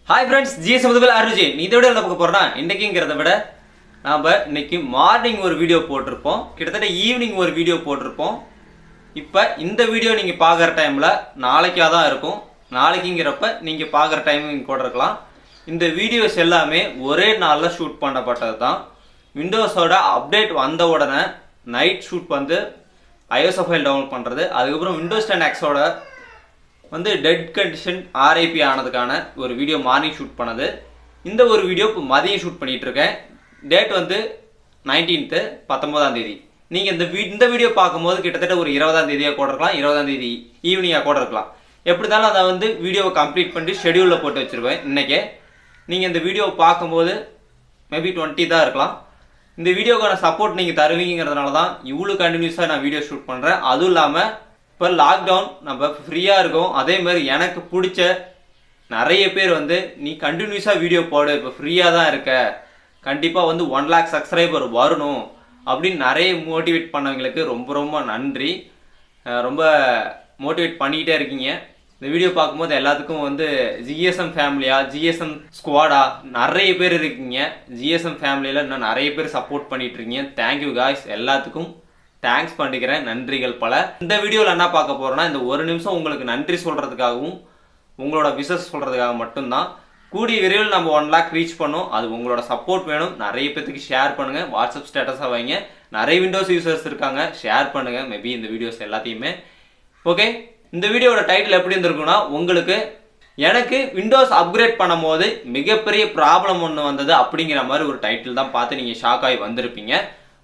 Hi friends, 𝐂𝐄𝐓𝐀𝐂𝐓 இந்த வீடியோல பார்க்க போறோம்னா இன்னைக்குங்கறத விட நாம இன்னைக்கு மார்னிங் ஒரு வீடியோ போட்டுருப்போம். கிட்டத்தட்ட ஈவினிங் ஒரு வீடியோ போட்டுருப்போம். இப்போ இந்த வீடியோ நீங்க பார்க்குற டைம்ல நாளைக்கா தான் இருக்கும். நாளைக்குங்கறப்ப நீங்க பார்க்குற டைமிங் கூட இருக்கலாம். இந்த வீடியோஸ் எல்லாமே ஒரே நாள்ல ஷூட் பண்ணப்பட்டது தான். விண்டோஸோட அப்டேட் வந்த உடனே நைட் ஷூட் வந்து iOS ஃபைல் டவுன்லோட் பண்றது. அதுக்கு அப்புறம் விண்டோஸ் 10 Xோட வந்து டெட் கண்டிஷன் RIP ஆனதுக்கான ஒரு வீடியோ மார்னிங் ஷூட் பண்ணது. இந்த ஒரு வீடியோ இப்போ மதியம் ஷூட் பண்ணிட்டு இருக்கேன். டேட் வந்து 19th 19ஆம் தேதி. நீங்க இந்த வீடியோ பார்க்கும்போது கிட்டத்தட்ட ஒரு 20ஆம் தேதியா கூட இருக்கலாம், 20ஆம் தேதி ஈவினிங்கா கூட இருக்கலாம். எப்படி இருந்தாலும் அதை வந்து வீடியோவை கம்ப்ளீட் பண்ணி ஷெட்யூல்ல போட்டு வச்சிருவேன். இன்னைக்கே நீங்க இந்த வீடியோவை பார்க்கும்போது மேபி 20 தான் இருக்கலாம். இந்த வீடியோக்கான சப்போர்ட் நீங்க தருவீங்கிறதுனால தான் இவ்வளவு கண்டினியூஸா நான் வீடியோ ஷூட் பண்றேன். அதுவும் இல்லாம இப்போ லாக்டவுன் நம்ம ஃப்ரீயாக இருக்கோம். அதே மாதிரி எனக்கு பிடிச்ச நிறைய பேர் வந்து நீ கண்டினியூஸாக வீடியோ போடு, இப்போ ஃப்ரீயாக தான் இருக்க, கண்டிப்பாக வந்து 1 lakh சப்ஸ்கிரைபர் வரணும் அப்படின்னு நிறைய மோட்டிவேட் பண்ணவங்களுக்கு ரொம்ப ரொம்ப நன்றி. ரொம்ப மோட்டிவேட் பண்ணிக்கிட்டே இருக்கீங்க. இந்த வீடியோ பார்க்கும்போது எல்லாத்துக்கும் வந்து GSM ஃபேமிலியா GSM ஸ்குவாடா நிறைய பேர் இருக்கீங்க. GSM ஃபேமிலியில் இன்னும் நிறைய பேர் சப்போர்ட் பண்ணிட்டு இருக்கீங்க. தேங்க்யூ காய்ஸ், எல்லாத்துக்கும் தேங்க்ஸ் பண்ணிக்கிறேன், நன்றிகள் பல. இந்த வீடியோவில் என்ன பார்க்க போறோம்னா இந்த ஒரு நிமிஷம் உங்களுக்கு நன்றி சொல்றதுக்காகவும் உங்களோட விஷஸ் சொல்றதுக்காக மட்டும்தான். கூடிய விரைவில் நம்ம 1 lakh ரீச் பண்ணோம். அது உங்களோட சப்போர்ட் வேணும். நிறைய பேருக்கு ஷேர் பண்ணுங்க, வாட்ஸ்அப் ஸ்டேட்டஸாக வைங்க. நிறைய விண்டோஸ் யூசர்ஸ் இருக்காங்க, ஷேர் பண்ணுங்க மேபி இந்த வீடியோஸ் எல்லாத்தையுமே. ஓகே, இந்த வீடியோட டைட்டில் எப்படி இருந்திருக்குன்னா, உங்களுக்கு எனக்கு விண்டோஸ் அப்கிரேட் பண்ணும் போது மிகப்பெரிய ப்ராப்ளம் ஒன்று வந்தது அப்படிங்கிற மாதிரி ஒரு டைட்டில் தான் பார்த்து நீங்க ஷாக் ஆகி வந்திருப்பீங்க.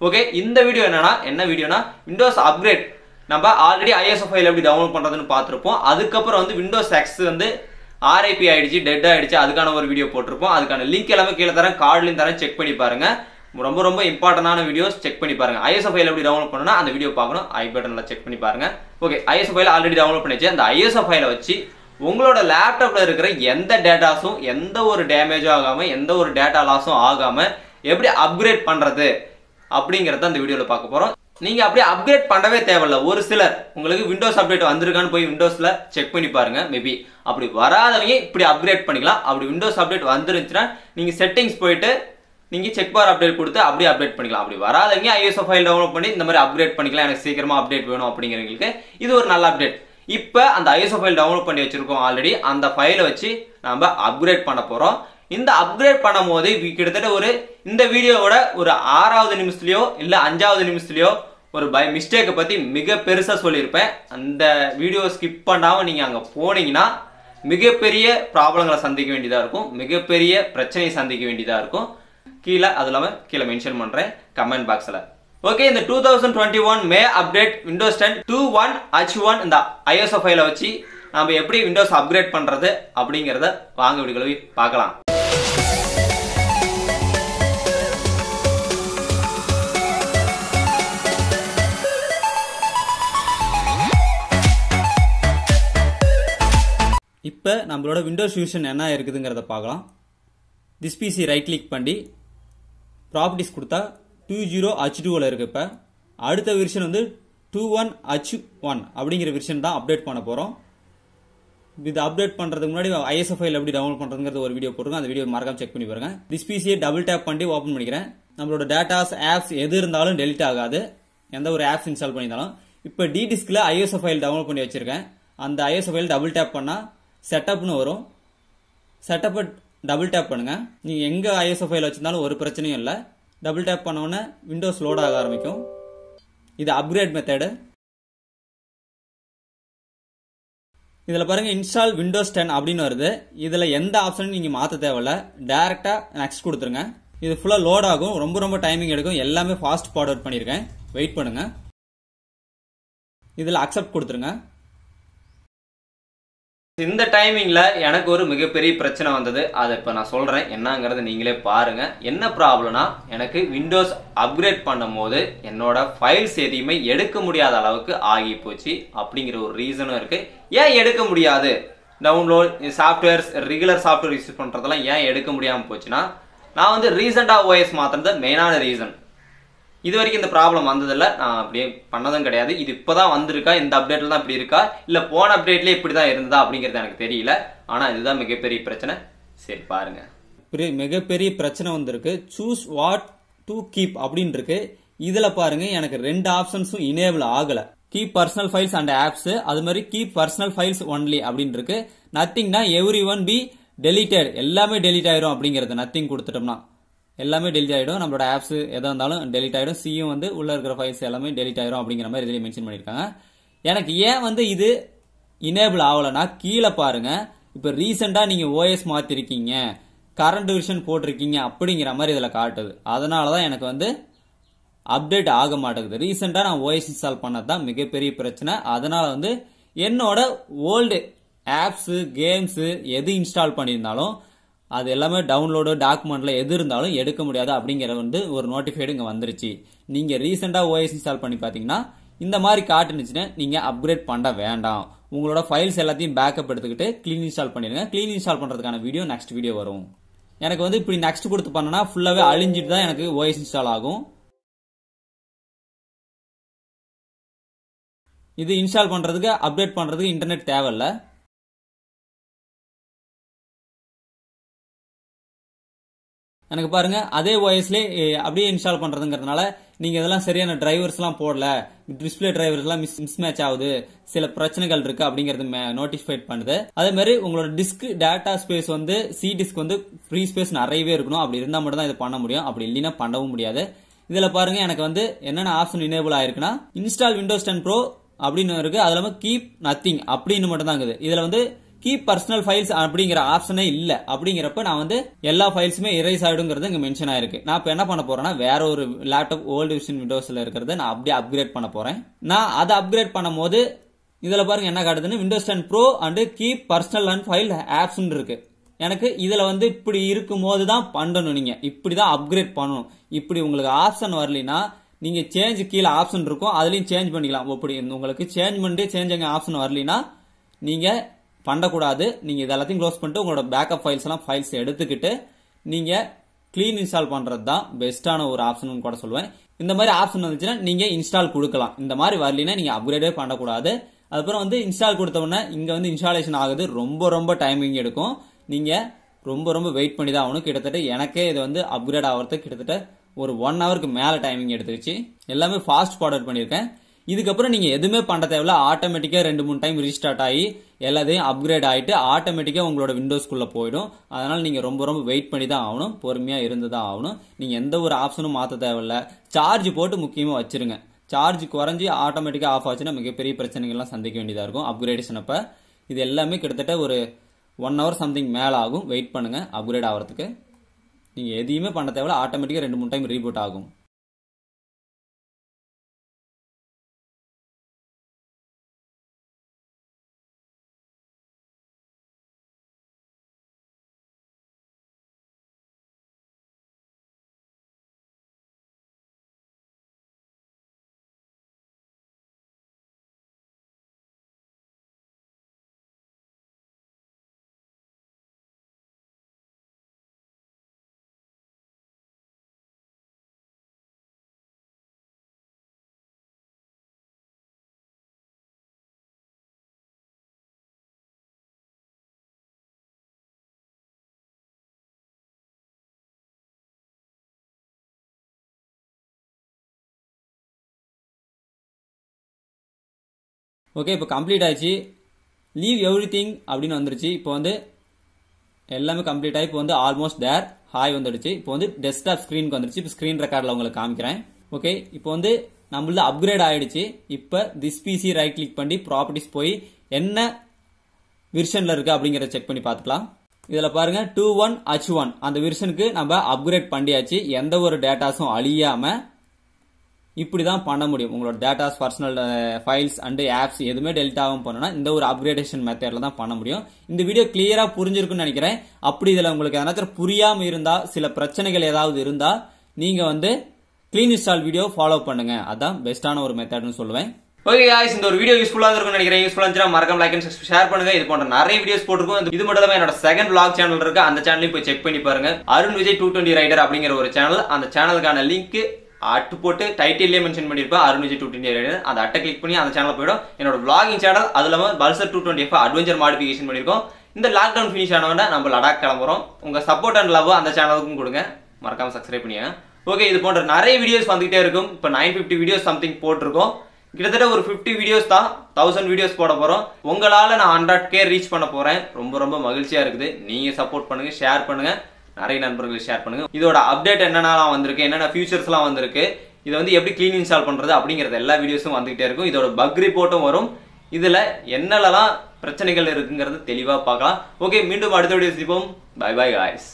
ஓகே, இந்த வீடியோ என்ன வீடியோனா விண்டோஸ் அப்கிரேட் நம்ம ஆல்ரெடி iOS ஃபைல் எப்படி டவுன்லோட் பண்றதுன்னு பார்த்துருப்போம். அதுக்கப்புறம் வந்து விண்டோஸ் X வந்து RIP ஆயிடுச்சு, டெட் ஆயிடுச்சு, அதுக்கான ஒரு வீடியோ போட்டிருப்போம். அதுக்கான லிங்க் எல்லாமே கீழே தரேன், கார்ட்லையும் தரேன், செக் பண்ணி பாருங்க. ரொம்ப ரொம்ப இம்பார்ட்டன்டான வீடியோஸ், செக் பண்ணி பாருங்க. iOS ஃபைல் எப்படி டவுன்லோட் பண்ணணும்னா அந்த வீடியோ பார்க்கணும், ஐ பட்டன்ல செக் பண்ணி பாருங்க. Okay, iOS file already download பண்ணிச்சு. அந்த iOS ஃபைலை வச்சு உங்களோட லேப்டாப்ல இருக்கிற எந்த டேட்டாஸும் எந்த ஒரு டேமேஜும் ஆகாம எந்த ஒரு டேட்டா லாஸும் ஆகாம எப்படி அப்கிரேட் பண்றது அப்படிங்கறத இந்த வீடியோல பார்க்க போறோம். நீங்க அப்படியே அப்கிரேட் பண்ணவே தேவையில்ல. ஒரு சிலர் உங்களுக்கு விண்டோஸ் அப்டேட் வந்திருக்கான்னு போய் விண்டோஸ்ல செக் பண்ணி பாருங்க. மேபி அப்படி வராதவங்க இப்படி அப்கிரேட் பண்ணிக்கலாம். அப்படி விண்டோஸ் அப்டேட் வந்துருந்துச்சுன்னா நீங்க செட்டிங்ஸ் போயிட்டு நீங்க செக் பார் அப்டேட் கொடுத்து அப்படியே அப்டேட் பண்ணிக்கலாம். அப்படி வராதவங்க iOS ஃபைல் டவுன்லோட் பண்ணி இந்த மாதிரி அப்கிரேட் பண்ணிக்கலாம். எனக்கு சீக்கிரமா அப்டேட் வேணும் அப்படிங்கிறவங்களுக்கு இது ஒரு நல்ல அப்டேட். இப்போ அந்த iOS ஃபைல் டவுன்லோட் பண்ணி வச்சிருக்கோம் ஆல்ரெடி. அந்த ஃபைலை வச்சு நம்ம அப்கிரேட் பண்ண போறோம். இந்த அப்கிரேட் பண்ணும் போது கிட்டத்தட்ட ஒரு இந்த வீடியோவோட ஒரு 6வது நிமிஷத்துலயோ இல்ல 5வது நிமிஷத்துலயோ ஒரு பை மிஸ்டேக்கை பத்தி மிக பெருசா சொல்லியிருப்பேன். அந்த வீடியோ ஸ்கிப் பண்ணாம நீங்க அங்க போனீங்கன்னா மிகப்பெரிய ப்ராப்ளங்களை சந்திக்க வேண்டியதா இருக்கும், மிகப்பெரிய பிரச்சனையை சந்திக்க வேண்டியதா இருக்கும். கீழே அது இல்லாம கீழே மென்ஷன் பண்றேன் கமெண்ட் பாக்ஸ்ல. ஓகே, இந்த 2021 மே அப்டேட் விண்டோஸ் 10 21H1 இந்த iOS ஃபைலை வச்சு நாம எப்படி விண்டோஸ் அப்கிரேட் பண்றது அப்படிங்கறத வாங்க வீடியோல பார்க்கலாம். இப்போ நம்மளோட விண்டோஸ் வெர்ஷன் என்ன இருக்குதுங்கிறத பார்க்கலாம். திஸ் பிசி ரைட் கிளிக் பண்ணி ப்ராப்பர்ட்டிஸ் கொடுத்தா 20H2ல இருக்கு. இப்போ அடுத்த வெர்ஷன் வந்து 21H1 அப்படிங்கிற வெர்ஷன் தான் அப்டேட் பண்ண போறோம். இது அப்டேட் பண்றதுக்கு முன்னாடி iOS ஃபைல் எப்படி டவுன்லோட் பண்றதுங்கிறது ஒரு வீடியோ போட்டுருக்கோம். அந்த வீடியோ மறக்காம செக் பண்ணி பாருங்க. திஸ் பிசியை டபுள் டேப் பண்ணி ஓபன் பண்ணிக்கிறேன். நம்மளோட டேட்டாஸ் ஆப்ஸ் எது இருந்தாலும் டெலிட் ஆகாது, எந்த ஒரு ஆப்ஸ் இன்ஸ்டால் பண்ணியிருந்தாலும். இப்போ டி டிஸ்க்ல iOS ஃபைல் டவுன்லோட் பண்ணி வச்சிருக்கேன். அந்த iOS ஃபைல் டபுள் டேப் பண்ணா செட்டப்னு வரும். செட்டப்பை டபுள் டேப் பண்ணுங்க. நீங்க எங்க iOS ஃபைல் வச்சிருந்தாலும் ஒரு பிரச்சனையும் இல்லை. டபுள் டேப் பண்ண உடனே விண்டோஸ் லோட் ஆக ஆரம்பிக்கும். இது அப்கிரேட் மெத்தடு. இதுல பாருங்க இன்ஸ்டால் விண்டோஸ் 10 அப்படின்னு வருது. இதுல எந்த ஆப்ஷனும் நீங்க மாத்த தேவையில்ல, டைரக்டா நெக்ஸ்ட் கொடுத்துருங்க. இது ஃபுல்லா லோட் ஆகும், ரொம்ப ரொம்ப டைமிங் எடுக்கும். எல்லாமே ஃபாஸ்ட் ஃபார்வர்ட் பண்ணிருக்கேன், வெயிட் பண்ணுங்க. இதுல அக்செப்ட் கொடுத்துருங்க. இந்த டைமிங்ல எனக்கு ஒரு மிகப்பெரிய பிரச்சனை வந்தது. அதை இப்ப நான் சொல்றேன், என்னங்கறத நீங்களே பாருங்க. என்ன ப்ராப்ளம்னா, எனக்கு விண்டோஸ் அப்கிரேட் பண்ணும் போது என்னோட ஃபைல்ஸ் எதையுமே எடுக்க முடியாத அளவுக்கு ஆகி போச்சு அப்படிங்கிற ஒரு ரீசனும் இருக்கு. ஏன் எடுக்க முடியாது, download softwares regular software use பண்றதெல்லாம் ஏன் எடுக்க முடியாம போச்சுன்னா, நான் வந்து ரீசெண்டா OS மாத்தினது மெயினான ரீசன். இது வரைக்கும் இந்த ப்ராப்ளம் வந்ததில்ல, நான் அப்படியே பண்ணதும் கிடையாது. இது இப்பதான் வந்திருக்கா, இந்த அப்டேட்ல தான் இப்படி இருக்கா, இல்ல போன அப்டேட்ல இப்படி தான் இருந்ததா அப்படிங்கிறது எனக்கு தெரியல. ஆனா இதுதான் மிகப்பெரிய பிரச்சனை. சரி பாருங்க, மிகப்பெரிய பிரச்சனை வந்திருக்கு. சூஸ் வாட் டு கீப் அப்படின்னு இருக்கு. இதுல பாருங்க எனக்கு 2 ஆப்ஷன்ஸும் இனேபிள் ஆகல. Keep personal files and apps, அது மாதிரி கீப் பர்சனல் ஃபைல்ஸ் ஒன்லி அப்படின்னு இருக்கு. நத்திங்னா எவ்ரி ஒன் பி டெலிட்டட், எல்லாமே டெலிட் ஆயிடும் அப்படிங்கிறது. நத்திங் கொடுத்துட்டோம்னா எல்லாமே டெலிட் ஆயிடும், நம்மளோட ஆப்ஸ் எதா இருந்தாலும் டெலிட் ஆயிடும். சியும் வந்து உள்ள இருக்கிற ஃபைல்ஸ் எல்லாமே டெலிட் ஆயிடும் அப்படிங்கிற மாதிரி இதுல மென்ஷன் பண்ணிருக்காங்க. எனக்கு ஏன் வந்து இது இனேபிள் ஆகலன்னா கீழே பாருங்க, இப்ப ரீசெண்டா நீங்க ஓஎஸ் மாத்திருக்கீங்க, கரண்ட் வெர்ஷன் போட்டிருக்கீங்க அப்படிங்கிற மாதிரி இதுல காட்டுது. அதனாலதான் எனக்கு வந்து அப்டேட் ஆக மாட்டேங்குது. ரீசெண்டா நான் ஓஎஸ் இன்ஸ்டால் பண்ணதான் மிகப்பெரிய பிரச்சனை. அதனால வந்து என்னோட ஓல்டு ஆப்ஸ் கேம்ஸ் எது இன்ஸ்டால் பண்ணியிருந்தாலும் அது எல்லாமே டவுன்லோடு டாக்குமெண்ட்ல எது இருந்தாலும் எடுக்க முடியாது அப்படிங்கிற வந்து ஒரு நோட்டிஃபைடு இங்க வந்துருச்சு. நீங்க ரீசெண்டா ஓஎஸ் இன்ஸ்டால் பண்ணி பாத்தீங்கன்னா இந்த மாதிரி காட்டுனுச்சுன்னா நீங்க அப்கிரேட் பண்ண வேண்டாம். உங்களோட ஃபைல்ஸ் எல்லாத்தையும் பேக்கப் எடுத்துக்கிட்டு கிளீன் இன்ஸ்டால் பண்ணிடுங்க. கிளீன் இன்ஸ்டால் பண்றதுக்கான வீடியோ நெக்ஸ்ட் வீடியோ வரும். எனக்கு வந்து இப்படி நெக்ஸ்ட் கொடுத்து பண்ணனா ஃபுல்லாவே அழிஞ்சிட்டு தான் எனக்கு ஓஎஸ் இன்ஸ்டால் ஆகும். இது இன்ஸ்டால் பண்றதுக்கு அப்டேட் பண்றதுக்கு இன்டர்நெட் தேவையில்ல. எனக்கு பாருங்க அதே ஓஎஸ்லேயே அப்படியே இன்ஸ்டால் பண்றதுங்கிறதுனால நீங்க இதெல்லாம் சரியான டிரைவர்ஸ் எல்லாம் போடல, டிஸ்பிளே டிரைவர்ஸ் எல்லாம் மிஸ்மேட்ச் ஆகுது, சில பிரச்சனைகள் இருக்கு அப்படிங்கறது நோட்டிஃபைட் பண்ணுது. அதே மாதிரி உங்களோட டிஸ்க் டேட்டா ஸ்பேஸ் வந்து சி டிஸ்க் வந்து ஃப்ரீ ஸ்பேஸ் நிறையவே இருக்கணும். அப்படி இருந்தா மட்டும் தான் இது பண்ண முடியும், அப்படி இல்லைன்னா பண்ணவும் முடியாது. இதுல பாருங்க எனக்கு வந்து என்னென்ன ஆப்ஷன் எனேபிள் ஆயிருக்குன்னா இன்ஸ்டால் விண்டோஸ் 10 ப்ரோ அப்படின்னு இருக்கு. அது இல்லாம கீப் நத்திங் அப்படின்னு மட்டும் தான் இருக்குது. இதுல வந்து கீப் பர்சனல் ஃபைல்ஸ் அப்படிங்கிற ஆப்ஷனே இல்ல. அப்படிங்கிறப்ப நான் வந்து எல்லா ஃபைல்ஸுமே எரேஸ் ஆயிடுங்கிறது இங்க மென்ஷன் ஆயிருக்கு. நான் இப்ப என்ன பண்ண போறேன்னா வேற ஒரு லேப்டாப் ஓல்டு விஷன் விண்டோஸ்ல இருக்கிறத நான் அப்படியே அப்கிரேட் பண்ண போறேன். நான் அதை அப்கிரேட் பண்ணும் போது இதுல பாருங்க என்ன காட்டுதுன்னு Windows 10 pro and keep personal and file apps இருக்கு. எனக்கு இதுல வந்து இப்படி இருக்கும் போதுதான் பண்ணணும், நீங்க இப்படிதான் அப்கிரேட் பண்ணணும். இப்படி உங்களுக்கு ஆப்ஷன் வரலைன்னா நீங்க சேஞ்ச் கீழே ஆப்ஷன் இருக்கும், அதுலயும் சேஞ்ச் பண்ணிக்கலாம். அப்படி உங்களுக்கு சேஞ்ச் பண்ணிட்டு சேஞ்ச் ஆப்ஷன் வரலைன்னா நீங்க பண்ணக்கூடாது. நீங்க இதெல்லாத்தையும் க்ளோஸ் பண்ணிட்டு உங்களோட பேக்கப் ஃபைல்ஸ் எல்லாம் ஃபைல்ஸ் எடுத்துக்கிட்டு நீங்க கிளீன் இன்ஸ்டால் பண்றது தான் பெஸ்டான ஒரு ஆப்ஷன் கூட சொல்லுவேன். இந்த மாதிரி ஆப்ஷன் வந்துச்சுன்னா நீங்க இன்ஸ்டால் கொடுக்கலாம். இந்த மாதிரி வரலைன்னா நீங்க அப்கிரேடே பண்ணக்கூடாது. அதுக்கப்புறம் வந்து இன்ஸ்டால் கொடுத்த உடனே இங்க வந்து இன்ஸ்டாலேஷன் ஆகுது, ரொம்ப டைமிங் எடுக்கும். நீங்க ரொம்ப வெயிட் பண்ணி தான் ஆகணும். கிட்டத்தட்ட எனக்கே இது வந்து அப்கிரேட் ஆகிறதுக்கு கிட்டத்தட்ட ஒரு 1 ஹவருக்கு மேல டைமிங் எடுத்துக்கிச்சு. எல்லாமே ஃபாஸ்ட் ஃபார்வர்ட் பண்ணிருக்கேன். இதுக்கப்புறம் நீங்க எதுவுமே பண்ண தேவையில்ல. ஆட்டோமேட்டிக்கா 2-3 டைம் ரீஸ்டார்ட் ஆகி எல்லாத்தையும் அப்கிரேட் ஆயிட்டு ஆட்டோமேட்டிக்கா உங்களோட விண்டோஸ்குள்ள போயிடும். அதனால நீங்க ரொம்ப வெயிட் பண்ணி தான் ஆகணும், பொறுமையா இருந்து தான் ஆகணும். நீங்க எந்த ஒரு ஆப்ஷனும் மாத்த தேவையில்ல. சார்ஜ் போட்டு முக்கியமா வச்சிருங்க. சார்ஜ் குறைஞ்சி ஆட்டோமேட்டிக்கா ஆஃப் ஆச்சுன்னா மிகப்பெரிய பிரச்சனைகள்லாம் சந்திக்க வேண்டியதா இருக்கும் அப்கிரேடேஷன் அப்ப. இது எல்லாமே கிட்டத்தட்ட ஒரு 1 ஹவர் சம்திங் மேல ஆகும். வெயிட் பண்ணுங்க அப்கிரேட் ஆகிறதுக்கு. நீங்க எதையுமே பண்ண தேவையில்ல, ஆட்டோமேட்டிக்கா 2-3 டைம் ரீபூட் ஆகும். ஓகே, இப்போ கம்ப்ளீட் ஆயிடுச்சு. லீவ் எவ்ரிதிங் அப்படின்னு வந்துருச்சு. இப்போ வந்து எல்லாமே கம்ப்ளீட் ஆகி இப்போ வந்து ஆல்மோஸ்ட் தேர் ஹாய் வந்துடுச்சு. இப்போ வந்து டெஸ்க்டாப் ஸ்கிரீனுக்கு வந்துருச்சு. இப்போ ஸ்கிரீன் ரெக்கார்டில் உங்களுக்கு காமிக்கிறேன். ஓகே, இப்போ வந்து நம்மளது அப்கிரேட் ஆயிடுச்சு. இப்போ திஸ் பிசி ரைட் கிளிக் பண்ணி ப்ராப்பர்ட்டிஸ் போய் என்ன வெர்ஷன்ல இருக்கு அப்படிங்கறத செக் பண்ணி பார்த்துக்கலாம். இதுல பாருங்க 21H1 அந்த வெர்ஷனுக்கு நம்ம அப்கிரேட் பண்ணியாச்சு. எந்த ஒரு டேட்டாஸும் அழியாம இப்படிதான் பண்ண முடியும். உங்களோட datas, personal files and apps எதுவுமே டெலிட் ஆகாம பண்ணனா இந்த ஒரு அப்கிரேடேஷன் மெத்தட்ல தான் பண்ண முடியும். இந்த வீடியோ கிளியரா புரிஞ்சிருக்குன்னு நினைக்கிறேன். அப்படி இதுல உங்களுக்கு ஏதாச்சும் புரியாம இருந்தா, சில பிரச்சனைகள் ஏதாவது இருந்தா நீங்க வந்து கிளீன் இன்ஸ்டால் வீடியோ ஃபாலோ பண்ணுங்க. அதான் பெஸ்டான ஒரு மெத்தட்னு சொல்லுவேன். ஓகே गाइस, இந்த ஒரு வீடியோ யூஸ்ஃபுல்லா இருக்கும்னு நினைக்கிறேன். யூஸ்ஃபுல்லா இருந்துச்சுனா மறக்காம லைக் அண்ட் ஷேர் பண்ணுங்க. இது போன்ற நிறைய வீடியோஸ் போட்டுருக்கோம். இது மட்டும் இல்லாம என்னோட செகண்ட் vlog சேனல் இருக்கு, அந்த சேனலையும் போய் செக் பண்ணி பாருங்க. அருண் விஜய் 220 ரைடர் அப்படிங்கிற ஒரு சேனல். அந்த சேனலுக்கான லிங்க் அட்டு போட்டு டைட்டில்லே மென்ஷன் பண்ணிருப்பேன், அருண் விஜய் 220 ரைடர். அந்த அட்டை கிளிக் பண்ணி அந்த சேனல் போயிடும். என்னோட vlogging சேனல், அது இல்லாம பல்சர் 220F அட்வென்ச்சர் மாடிஃபிகேஷன் பண்ணிருக்கோம். இந்த லாக்டவுன் ஃபினிஷ் ஆனவொடனே நம்ம லடாக் கிளம்புறோம். உங்கள் சப்போர்ட் அண்ட் லவ் அந்த சேனலுக்கும் கொடுங்க, மறக்காமல் சப்ஸ்கிரைப் பண்ணிங்க. ஓகே, இது போன்ற நிறைய வீடியோஸ் வந்துகிட்டே இருக்கும். இப்போ 950 வீடியோஸ் சம்திங் போட்டிருக்கோம். கிட்டத்தட்ட ஒரு 50 வீடியோஸ் தான் 1000 வீடியோஸ் போட போகிறோம். உங்களால் நான் 100K ரீச் பண்ண போகிறேன். ரொம்ப ரொம்ப மகிழ்ச்சியாக இருக்குது. நீங்கள் சப்போர்ட் பண்ணுங்கள், ஷேர் பண்ணுங்கள், நிறைய நண்பர்களுக்கு ஷேர் பண்ணுங்கள். இதோட அப்டேட் என்னென்னலாம் வந்திருக்கு, என்னென்ன ஃபியூச்சர்ஸ்லாம் வந்திருக்கு, இதை வந்து எப்படி க்ளீன் இன்ஸ்டால் பண்ணுறது அப்படிங்கிறது எல்லா வீடியோஸும் வந்துகிட்டே இருக்கும். இதோட பக் ரிப்போர்ட்டும் வரும். இதில் என்னெல்லாம் பிரச்சனைகள் இருக்குங்கிறது தெளிவாக பார்க்கலாம். ஓகே, மீண்டும் அடுத்த வீடியோ சந்திப்போம். Bye bye guys.